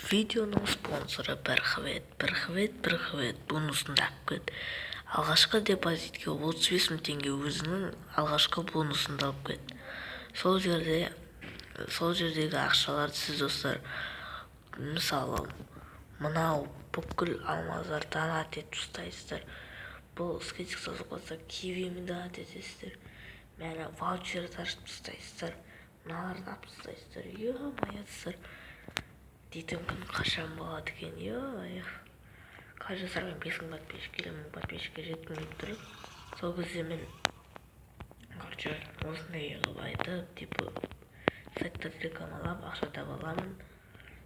Видеоның спонсоры Бірхібет бонусын да алып кет. Алғашқы депозитке 35 мың теңге өзінің алғашқы бонусын да алып кет. Сол жердегі ақшаларды сіз достар, мысалы, мынау бүкіл алмаздар донат етіп ұстайсыздар. Бұл іске қосса кивимен донат етесіздер. Мәні ваучерді ашып ұстайсыздар. Мыналарды алып ұстайсыздар. Ё-майятсыздар. Дейтім күн қашан болады екен, қай жасармен 5000 подписчикке, 1000 подписчикке жеткім келіп тұр. Сол кезде мен осындай қылып айтып, сайттарды рекламалап, ақша таба аламын.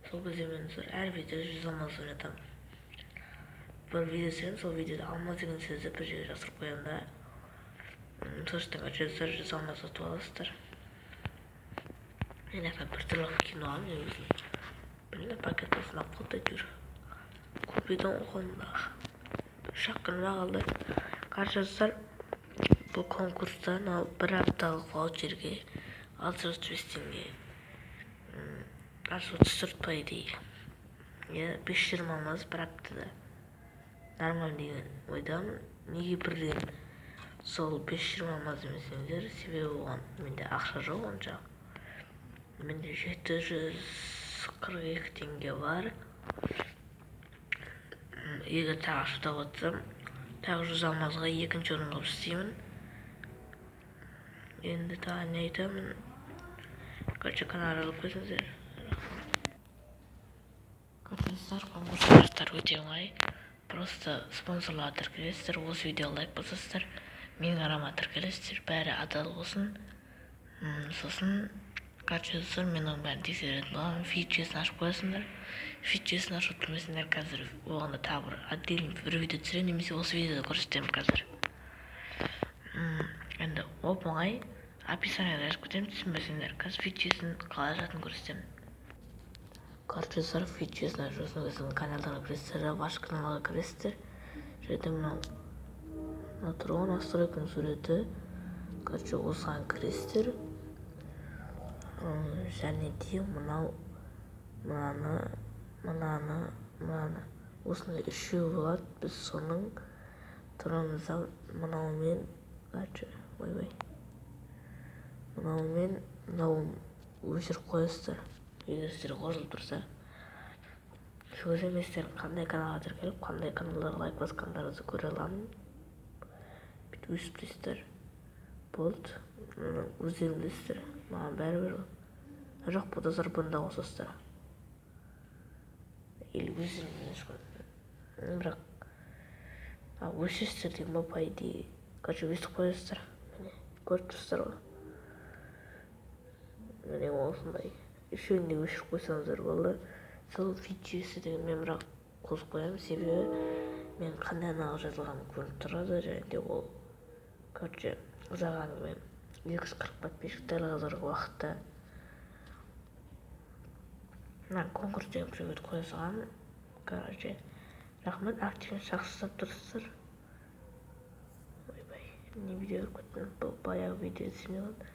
Сол кезде мен әр видео 100 алмаз ойнатамын. Бір видео сен, сол видеода алмаз деген сөзді бір жерге жасырып қоямын да. Соштан 100 алмаз ұтып аласыздар. Мен бір түрлі кино аламын өзім. Бірінде пакет болсын алып қолдай жүр. Купидон қолындағы. Шақырма қалды. Қаржастар, бұл конкурстан бір апталық ваучерге 635 теңге. 634 по идее. 520 алмаз бір аптада. Нормально деген ойдамын. Неге бірден сол 520 алмаз демесеңдер, себебі оған менде ақша жоқ онша. Менде 742 теңге бар. Егер тағы ақша тауып отсам, тағы 100 алмазға екінші орынға істеймін. Енді тағы не айтамын? Канал алып көзіңіздер. Конкурстар өте оңай. Просто спонсорларға тіркелесіздер, осы видео лайк басасыздар, менің арама тіркелесіздер, бәрі адал болсын. Сосын қаржылысыр, мен оның бәрін тексеретін боламын. Фичесін ашып қоясыңдар. Фичесін ашып тұрмесіңдер, қазір оғанда тағы бір отдельный бір видео түсірем, немесе осы видеода көрсетемін қазір. Енді оп-оңай описаниеда жазып кетемін, түсінбесеңдер, қазір фичесін қалай ашатынын көрсетемін. Қаржылысыр, фичесін ашып өсіңіздердің каналдарға кіресіздер, ваш каналға кіресіздер. Жерде мынау тұрған настройканың суреті. Осыған кіресіздер. Және де мынаны осындай үшеу болады. Біз соның тұрамыз ал мынаумен мынауын өшіріп қоясыздар. Егер сіздер қосылып тұрса, сөз еместер қандай каналға тіркеліп, қандай каналдарға лайк басқандарыңызды көре аламын. Бүйтіп өшіп дейсіздер. Болды. Өздерің білесіздер. Маған бәрібір. Жоқ, бұл достар бұнда қосасыздар. Или өздерің білесіздер. Бірақ өшесіздер деймін ба, по идее. Өстіп қоясыздар. Көріп тұрсыздар ғой. Міне осындай. Үшеуінде өшіріп қойсаңыздар болды. Сол фичесі деген мен бірақ қосып қоямын, себебі мен қандай аналға жазылғанын көрініп тұрады, және де ол ұзағанымен 240 подписчик дәл қазіргі уақытта. Конкурс деген біреуді қоя салған. Рахмет, активен шақсыздап тұрсыздар. Не видео көріп бұл баяғы видео десеме болады.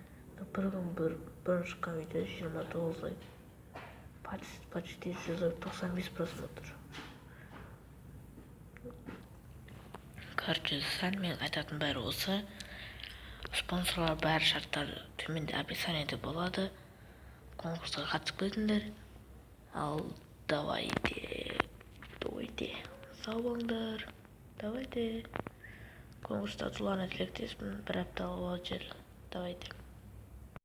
Бір күн бұрын шыққан видео 29 лайк. Почти 95 просмотр. Сәл мен айтатын бәрі осы. Спонсорлар бәрі шарттар төменде описаниеде болады. Конкурсқа қатысып кетіңдер. Ал давайте. Сау болыңдар. Давайте. Конкурста ұтылғанына тілектеспін. Бір апталық ваучер. Давайте.